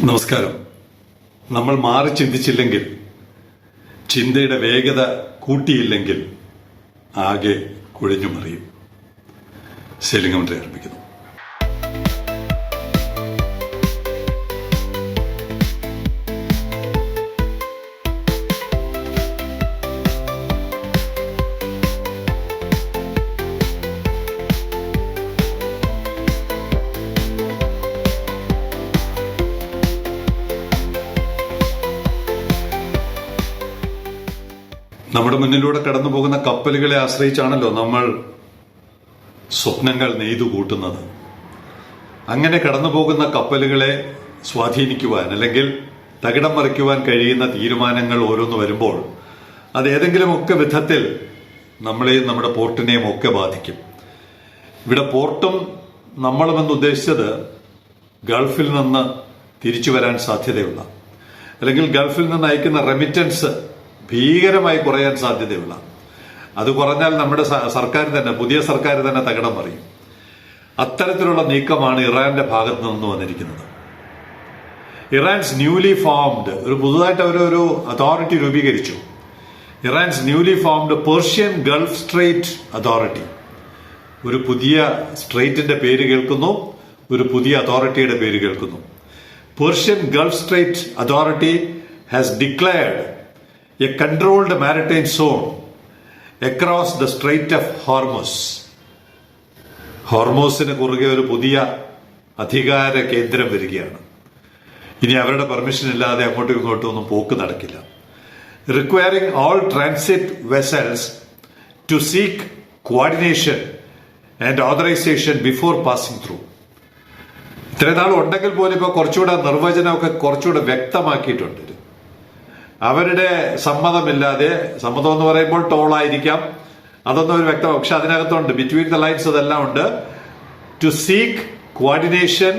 നമസ്കാരം. നമ്മൾ മാറി ചിന്തിച്ചില്ലെങ്കിൽ, ചിന്തയുടെ വേഗത കൂട്ടിയില്ലെങ്കിൽ ആകെ കുഴഞ്ഞു മറിയും. സെലിംഗമന്ത്രി ആരംഭിക്കുന്നു. നമ്മുടെ മുന്നിലൂടെ കടന്നു പോകുന്ന കപ്പലുകളെ ആശ്രയിച്ചാണല്ലോ നമ്മൾ സ്വപ്നങ്ങൾ നെയ്തു കൂട്ടുന്നത്. അങ്ങനെ കടന്നു പോകുന്ന കപ്പലുകളെ സ്വാധീനിക്കുവാൻ അല്ലെങ്കിൽ തകിടം മറിക്കുവാൻ കഴിയുന്ന തീരുമാനങ്ങൾ ഓരോന്ന് വരുമ്പോൾ അത് ഏതെങ്കിലുമൊക്കെ വിധത്തിൽ നമ്മളെയും നമ്മുടെ പോർട്ടിനെയും ഒക്കെ ബാധിക്കും. ഇവിടെ പോർട്ടും നമ്മളുമെന്ന് ഉദ്ദേശിച്ചത് ഗൾഫിൽ നിന്ന് തിരിച്ചു വരാൻ സാധ്യതയുള്ള, അല്ലെങ്കിൽ ഗൾഫിൽ നിന്ന് അയക്കുന്ന റെമിറ്റൻസ് ഭീകരമായി കുറയാൻ സാധ്യതയുള്ള, അത് കുറഞ്ഞാൽ നമ്മുടെ സർക്കാർ തന്നെ, പുതിയ സർക്കാർ തന്നെ തകിടം മറിയും. അത്തരത്തിലുള്ള നീക്കമാണ് ഇറാന്റെ ഭാഗത്ത് നിന്ന് വന്നിരിക്കുന്നത്. ഇറാൻസ് ന്യൂലി ഫോംഡ്, പുതുതായിട്ട് അവരൊരു അതോറിറ്റി രൂപീകരിച്ചു. ഇറാൻസ് newly formed Persian Gulf strait authority. ഒരു പുതിയ സ്ട്രേറ്റിന്റെ പേര് കേൾക്കുന്നു, ഒരു പുതിയ അതോറിറ്റിയുടെ പേര് കേൾക്കുന്നു. Persian Gulf strait authority has declared a controlled maritime zone across the Strait of Hormuz. ഹോർമോസിന് കുറുകെ ഒരു പുതിയ അധികാര കേന്ദ്രം വരികയാണ്. ഇനി അവരുടെ പെർമിഷൻ ഇല്ലാതെ അങ്ങോട്ടും ഇങ്ങോട്ടും ഒന്നും പോക്ക് നടക്കില്ല. Requiring all transit vessels to seek coordination and authorization before passing through. ഇത്രയും നാൾ ഉണ്ടെങ്കിൽ പോലും ഇപ്പോൾ കുറച്ചുകൂടെ നിർവചനമൊക്കെ കുറച്ചുകൂടെ വ്യക്തമാക്കിയിട്ടുണ്ട്. അവരുടെ സമ്മതമില്ലാതെ, സമ്മതം എന്ന് പറയുമ്പോൾ ടോളായിരിക്കാം, അതൊന്നും ഒരു വ്യക്തമാണ്, പക്ഷെ അതിനകത്തുണ്ട്, ബിറ്റ്വീൻ ദ ലൈൻസ് അതെല്ലാം ഉണ്ട്. To seek coordination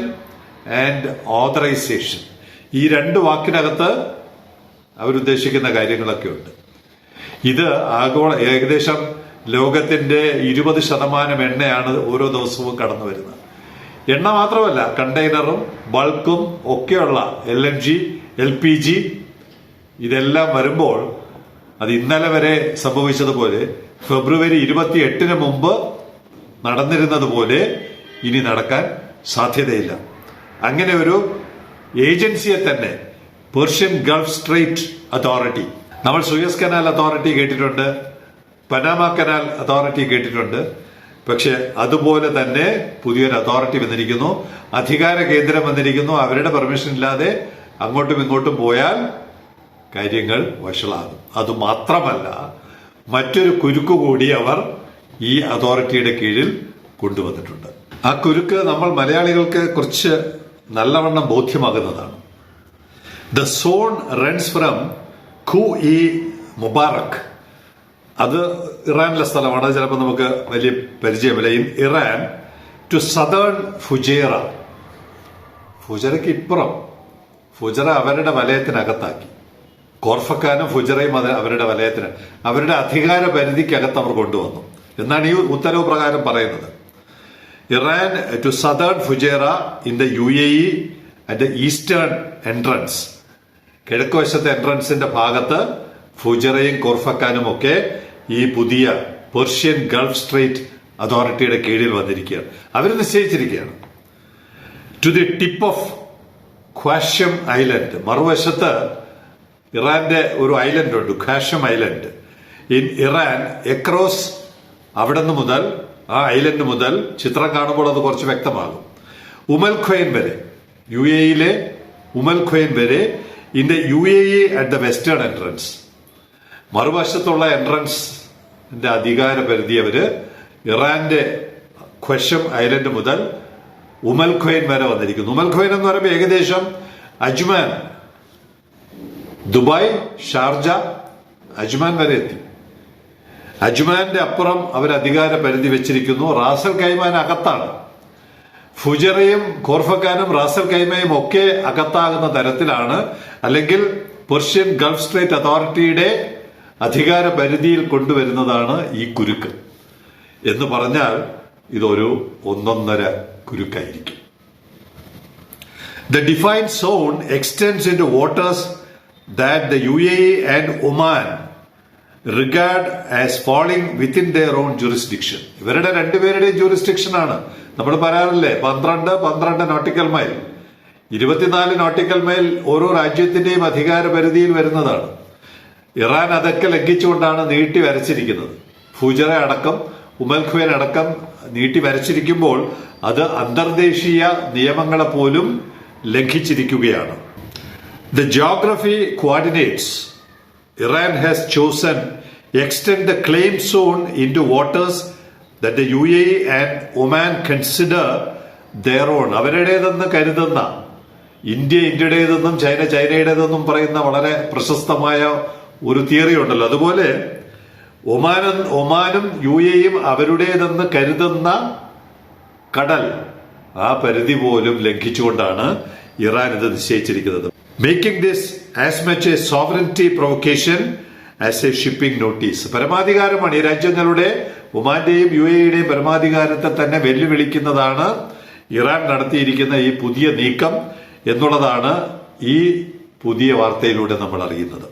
and authorization, ഈ രണ്ട് വാക്കിനകത്ത് അവരുദ്ദേശിക്കുന്ന കാര്യങ്ങളൊക്കെ ഉണ്ട്. ഇത് ആഗോള ഏകദേശം ലോകത്തിന്റെ 20% എണ്ണയാണ് ഓരോ ദിവസവും കടന്നു വരുന്നത്. എണ്ണ മാത്രമല്ല, കണ്ടെയ്നറും ബൾക്കും ഒക്കെയുള്ള LNG, LPG ഇതെല്ലാം വരുമ്പോൾ അത് ഇന്നലെ വരെ സംഭവിച്ചതുപോലെ, ഫെബ്രുവരി 28 മുമ്പ് നടന്നിരുന്നത് പോലെ ഇനി നടക്കാൻ സാധ്യതയില്ല. അങ്ങനെ ഒരു ഏജൻസിയെ തന്നെ പേർഷ്യൻ ഗൾഫ് സ്ട്രേറ്റ് അതോറിറ്റി, നമ്മൾ സൂയസ് കനാൽ അതോറിറ്റി കേട്ടിട്ടുണ്ട്, പനാമ കനാൽ അതോറിറ്റി കേട്ടിട്ടുണ്ട്. പക്ഷെ അതുപോലെ തന്നെ പുതിയൊരു അതോറിറ്റി വന്നിരിക്കുന്നു, അധികാര കേന്ദ്രം വന്നിരിക്കുന്നു. അവരുടെ പെർമിഷൻ ഇല്ലാതെ അങ്ങോട്ടും ഇങ്ങോട്ടും പോയാൽ കാര്യങ്ങൾ വഷളാകും. അതുമാത്രമല്ല, മറ്റൊരു കുരുക്ക് കൂടി അവർ ഈ അതോറിറ്റിയുടെ കീഴിൽ കൊണ്ടുവന്നിട്ടുണ്ട്. ആ കുരുക്ക് നമ്മൾ മലയാളികൾക്ക് കുറച്ച് നല്ലവണ്ണം ബോധ്യമാകുന്നതാണ്. The zone runs from Kuh e Mubarak. അത് ഇറാനിലെ സ്ഥലമാണ്, അത് ചിലപ്പോൾ നമുക്ക് വലിയ പരിചയമില്ല. In Iran to southern Fujairah. ഫുജറയ്ക്ക് ഇപ്പുറം, ഫുജറ അവരുടെ വലയത്തിനകത്താക്കി. കോർഫക്കാനും ഫുജറയും അവരുടെ വലയത്തിന്, അവരുടെ അധികാര പരിധിക്കകത്ത് അവർ കൊണ്ടുവന്നു എന്നാണ് ഈ ഉത്തരവ് പ്രകാരം പറയുന്നത്. Iran to southern Fujairah in the UAE at the eastern entrance. കിഴക്ക് വശത്തെ എൻട്രൻസിന്റെ ഭാഗത്ത് ഫുജറയും കോർഫക്കാനും ഒക്കെ ഈ പുതിയ പേർഷ്യൻ ഗൾഫ് സ്ട്രേറ്റ് അതോറിറ്റിയുടെ കീഴിൽ വന്നിരിക്കുകയാണ്. അവർ നിശ്ചയിച്ചിരിക്കുകയാണ്. To the tip of Qeshm Island, മറുവശത്ത് ഇറാന്റെ ഒരു ഐലൻഡ് ഉണ്ട്, Qeshm Island. In Iran across, അവിടെ നിന്ന് മുതൽ, ആ ഐലൻഡ് മുതൽ, ചിത്രം കാണുമ്പോൾ അത് കുറച്ച് വ്യക്തമാകും, ഉമൽ ഖ്വൈൻ വരെ, UAE ഉമൽ ഖ്വൈൻ വരെ. In the UAE at the western entrance, മറുവശത്തുള്ള എൻട്രൻസിന്റെ അധികാര പരിധി അവര് ഇറാന്റെ ഖ്വാഷം ഐലൻഡ് മുതൽ ഉമൽ ഖ്വൈൻ വരെ വന്നിരിക്കുന്നു. ഉമൽ ഖ്വൈൻ എന്ന് പറയുമ്പോൾ ഏകദേശം അജ്മാൻ, ദുബായ്, ഷാർജ, അജ്മാൻ വരെ എത്തി. അജ്മാന്റെ അപ്പുറം അവർ അധികാര പരിധി വെച്ചിരിക്കുന്നു. റാസൽ കൈമാൻ അകത്താണ്. ഫുജറയും കോർഫക്കാനും റാസൽ കൈമയും ഒക്കെ അകത്താകുന്ന തരത്തിലാണ്, അല്ലെങ്കിൽ പേർഷ്യൻ ഗൾഫ് സ്ട്രേറ്റ് അതോറിറ്റിയുടെ അധികാര പരിധിയിൽ കൊണ്ടുവരുന്നതാണ് ഈ കുരുക്ക്. എന്ന് പറഞ്ഞാൽ ഇതൊരു ഒന്നൊന്നര കുരുക്കായിരിക്കും. The defined zone extends into waters that the UAE and Oman regard as falling within their own jurisdiction. ഇവരുടെ രണ്ടുപേരുടെയും ജൂറിസ്ഡിക്ഷൻ ആണ്. നമ്മൾ പറയാറില്ലേ 12 നോട്ടിക്കൽ മൈൽ, 24 നോട്ടിക്കൽ മൈൽ ഓരോ രാജ്യത്തിന്റെയും അധികാര പരിധിയിൽ വരുന്നതാണ്. ഇറാൻ അതൊക്കെ ലംഘിച്ചുകൊണ്ടാണ് നീട്ടി വരച്ചിരിക്കുന്നത്. ഫുജറ അടക്കം ഉമൽഖ്വേൻ അടക്കം നീട്ടി വരച്ചിരിക്കുമ്പോൾ അത് അന്തർദേശീയ നിയമങ്ങളെ പോലും ലംഘിച്ചിരിക്കുകയാണ്. The geography coordinates Iran has chosen extend the claim zone into waters that the UAE and Oman consider their own. അവരുടേതെന്ന് കരുതുന്ന, ഇന്ത്യയുടേതെന്നും ചൈനയുടേതെന്നും പറയുന്ന വളരെ പ്രശസ്തമായ ഒരു തിയറി ഉണ്ടല്ലോ. അതുപോലെ ഒമാനും UAEയും അവരുടേതെന്ന് കരുതുന്ന കടൽ, ആ പരിധി പോലും ലംഘിച്ചുകൊണ്ടാണ് ഇറാൻ ഇത് നിശ്ചയിച്ചിരിക്കുന്നത്. Making this as much a sovereignty provocation as a shipping notice. പരമാധികാരമാണ് ഈ രാജ്യങ്ങളുടെ, ഒമാന്റെയും UAEയുടെയും പരമാധികാരത്തെ തന്നെ വെല്ലുവിളിക്കുന്നതാണ് ഇറാൻ നടത്തിയിരിക്കുന്ന ഈ പുതിയ നീക്കം എന്നുള്ളതാണ് ഈ പുതിയ വാർത്തയിലൂടെ നമ്മൾ അറിയുന്നത്.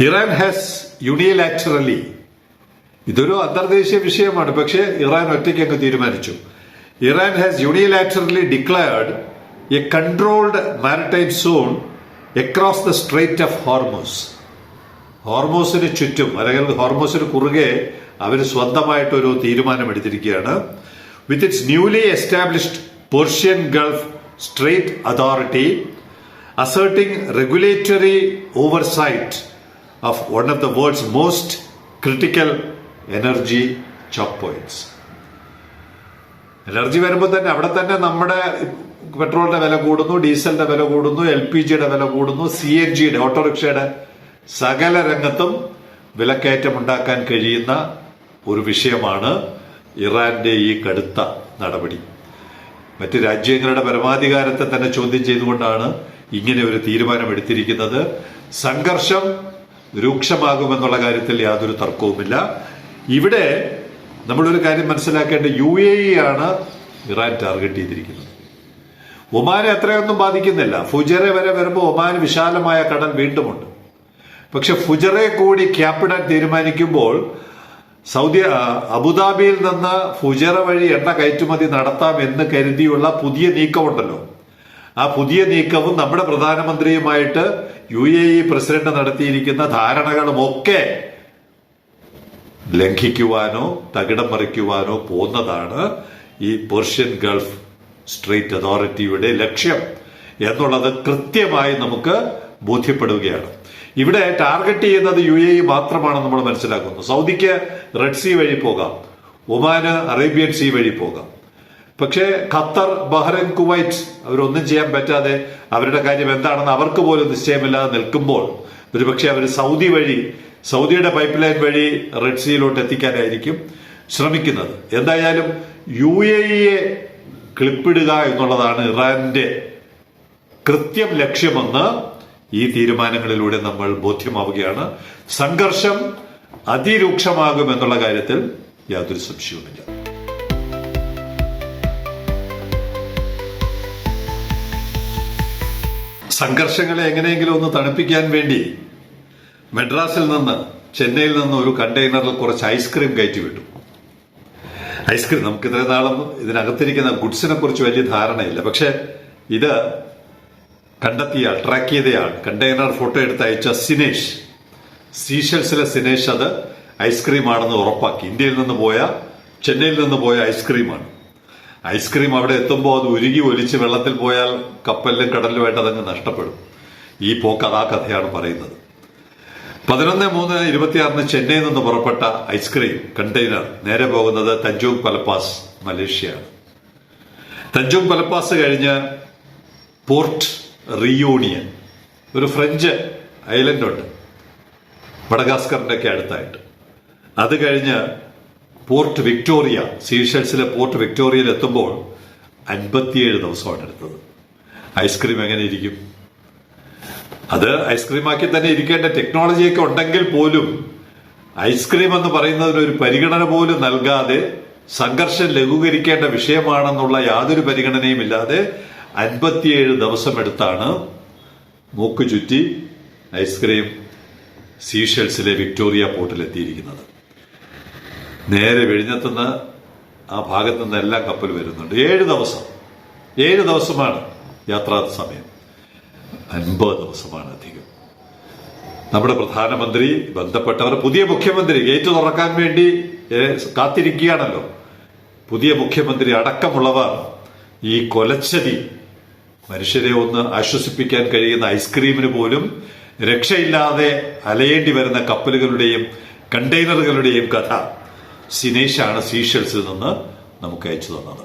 ഇറാൻ ഹാസ് യൂണിലാറ്ററലി, ഇതൊരു അന്തർദേശീയ വിഷയമാണ്, പക്ഷേ ഇറാൻ ഒറ്റയ്ക്ക് അങ്ങ് തീരുമാനിച്ചു. Iran has unilaterally declared a controlled maritime zone across the strait of Hormuz. ഹോർമൂസിന് ചുറ്റും അല്ലെങ്കിൽ ഹോർമൂസിന് കുറുകെ അവർ സ്വന്തമായിട്ടൊരു തീരുമാനമെടുത്തിരിക്കുകയാണ്. With its newly established Persian Gulf strait authority asserting regulatory oversight of one of the world's most critical energy choke points. Energy വരുമ്പോൾ തന്നെ അവിടെ തന്നെ നമ്മുടെ പെട്രോളിന്റെ വില കൂടുന്നു, ഡീസലിന്റെ വില കൂടുന്നു, LPGയുടെ വില കൂടുന്നു, CNGയുടെ ഓട്ടോറിക്ഷയുടെ സകല രംഗത്തും വിലക്കയറ്റം ഉണ്ടാക്കാൻ കഴിയുന്ന ഒരു വിഷയമാണ് ഇറാന്റെ ഈ കടുത്ത നടപടി. മറ്റ് രാജ്യങ്ങളുടെ പരമാധികാരത്തെ തന്നെ ചോദ്യം ചെയ്തുകൊണ്ടാണ് ഇങ്ങനെ ഒരു തീരുമാനം എടുത്തിരിക്കുന്നത്. സംഘർഷം രൂക്ഷമാകുമെന്നുള്ള കാര്യത്തിൽ യാതൊരു തർക്കവുമില്ല. ഇവിടെ നമ്മളൊരു കാര്യം മനസ്സിലാക്കേണ്ട, UAE ആണ് ഇറാൻ ടാർഗറ്റ് ചെയ്തിരിക്കുന്നത്. ഒമാനെ അത്രയൊന്നും ബാധിക്കുന്നില്ല. ഫുജറെ വരെ വരുമ്പോൾ ഒമാൻ വിശാലമായ കടൽ വീണ്ടുമുണ്ട്. പക്ഷെ ഫുജറെ കൂടി ക്യാപ്പിടാൻ തീരുമാനിക്കുമ്പോൾ അബുദാബിയിൽ നിന്ന് ഫുജറ വഴി എണ്ണ കയറ്റുമതി നടത്താം എന്ന് കരുതിയുള്ള പുതിയ നീക്കമുണ്ടല്ലോ, ആ പുതിയ നീക്കവും നമ്മുടെ പ്രധാനമന്ത്രിയുമായിട്ട് UAE പ്രസിഡന്റ് നടത്തിയിരിക്കുന്ന ധാരണകളുമൊക്കെ ലംഘിക്കുവാനോ തകിടം മറിക്കുവാനോ പോകുന്നതാണ് ഈ പേർഷ്യൻ ഗൾഫ് സ്ട്രേറ്റ് അതോറിറ്റിയുടെ ലക്ഷ്യം എന്നുള്ളത് കൃത്യമായി നമുക്ക് ബോധ്യപ്പെടുകയാണ്. ഇവിടെ ടാർഗറ്റ് ചെയ്യുന്നത് UAE മാത്രമാണ് നമ്മൾ മനസ്സിലാക്കുന്നത്. സൗദിക്ക് റെഡ് സീ വഴി പോകാം, ഒമാന് അറേബ്യൻ സീ വഴി പോകാം. പക്ഷേ ഖത്തർ, ബഹ്റൈൻ, കുവൈറ്റ് അവരൊന്നും ചെയ്യാൻ പറ്റാതെ അവരുടെ കാര്യം എന്താണെന്ന് അവർക്ക് പോലും നിശ്ചയമില്ലാതെ നിൽക്കുമ്പോൾ ഒരുപക്ഷെ അവർ സൗദിയുടെ പൈപ്പ് ലൈൻ വഴി റെഡ് സീയിലോട്ട് എത്തിക്കാനായിരിക്കും ശ്രമിക്കുന്നത്. എന്തായാലും UAEയെ ക്ലിപ്പിടുക എന്നുള്ളതാണ് ഇറാന്റെ കൃത്യം ലക്ഷ്യമെന്ന് ഈ തീരുമാനങ്ങളിലൂടെ നമ്മൾ ബോധ്യമാവുകയാണ്. സംഘർഷം അതിരൂക്ഷമാകുമെന്നുള്ള കാര്യത്തിൽ യാതൊരു സംശയവുമില്ല. സംഘർഷങ്ങളെ എങ്ങനെയെങ്കിലും ഒന്ന് തണുപ്പിക്കാൻ വേണ്ടി മദ്രാസിൽ നിന്ന്, ചെന്നൈയിൽ നിന്ന് ഒരു കണ്ടെയ്നറിൽ കുറച്ച് ഐസ്ക്രീം കയറ്റി വിട്ടു. ഐസ്ക്രീം, നമുക്ക് ഇത്രയും നാളും ഇതിനകത്തിരിക്കുന്ന ഗുഡ്സിനെ കുറിച്ച് വലിയ ധാരണയില്ല. പക്ഷെ ഇത് ട്രാക്ക് ചെയ്തയാൾ, കണ്ടെയ്നർ ഫോട്ടോ എടുത്ത് അയച്ച സിനേഷ്, സീഷൽസിലെ സിനേഷ് അത് ഐസ്ക്രീം ആണെന്ന് ഉറപ്പാക്കി. ചെന്നൈയിൽ നിന്ന് പോയ ഐസ്ക്രീമാണ്. ഐസ്ക്രീം അവിടെ എത്തുമ്പോൾ അത് ഉരുകി ഒലിച്ച് വെള്ളത്തിൽ പോയാൽ കപ്പലിലും കടലിലുമായിട്ട് അതങ്ങ് നഷ്ടപ്പെടും. ഈ പോക്ക് അതാ കഥയാണ് പറയുന്നത്. 11/3/26 ചെന്നൈയിൽ നിന്ന് പുറപ്പെട്ട ഐസ്ക്രീം കണ്ടെയ്നർ നേരെ പോകുന്നത് തഞ്ചോങ് പലപ്പാസ്, മലേഷ്യയാണ്. തഞ്ചോങ് പലപ്പാസ് കഴിഞ്ഞ് പോർട്ട് റിയൂണിയൻ, ഒരു ഫ്രഞ്ച് ഐലൻഡ് ഉണ്ട് മഡഗാസ്കറിന്റെ ഒക്കെ അടുത്തായിട്ട്. അത് കഴിഞ്ഞ് പോർട്ട് വിക്ടോറിയ, സീഷൽസിലെ പോർട്ട് വിക്ടോറിയയിൽ എത്തുമ്പോൾ 57 ദിവസമാണ് എടുത്തത്. ഐസ്ക്രീം എങ്ങനെ ഇരിക്കും? അത് ഐസ്ക്രീമാക്കി തന്നെ ഇരിക്കേണ്ട ടെക്നോളജിയൊക്കെ ഉണ്ടെങ്കിൽ പോലും ഐസ്ക്രീം എന്ന് പറയുന്നതിന് ഒരു പരിഗണന പോലും നൽകാതെ, സംഘർഷം ലഘൂകരിക്കേണ്ട വിഷയമാണെന്നുള്ള യാതൊരു പരിഗണനയും ഇല്ലാതെ 57 ദിവസമെടുത്താണ് മൂക്ക് ചുറ്റി ഐസ്ക്രീം സീഷെൽസിലെ വിക്ടോറിയ പോർട്ടിൽ എത്തിയിരിക്കുന്നത്. നേരെ വിഴിഞ്ഞത്തുനിന്ന് ആ ഭാഗത്തു നിന്നെല്ലാം കപ്പൽ വരുന്നുണ്ട്. 7 ദിവസമാണ് യാത്രാ സമയം. 50 ദിവസമാണ് അധികം. നമ്മുടെ പ്രധാനമന്ത്രി, ബന്ധപ്പെട്ടവർ, പുതിയ മുഖ്യമന്ത്രി ഗേറ്റ് തുറക്കാൻ വേണ്ടി കാത്തിരിക്കുകയാണല്ലോ. പുതിയ മുഖ്യമന്ത്രി അടക്കമുള്ളവർ ഈ കൊലച്ചതി, മനുഷ്യരെ ഒന്ന് ആശ്വസിപ്പിക്കാൻ കഴിയുന്ന ഐസ്ക്രീമിന് പോലും രക്ഷയില്ലാതെ അലയേണ്ടി വരുന്ന കപ്പലുകളുടെയും കണ്ടെയ്നറുകളുടെയും കഥ സിനേഷാണ് സീഷെൽസിൽ നിന്ന് നമുക്ക് അയച്ചു തന്നത്.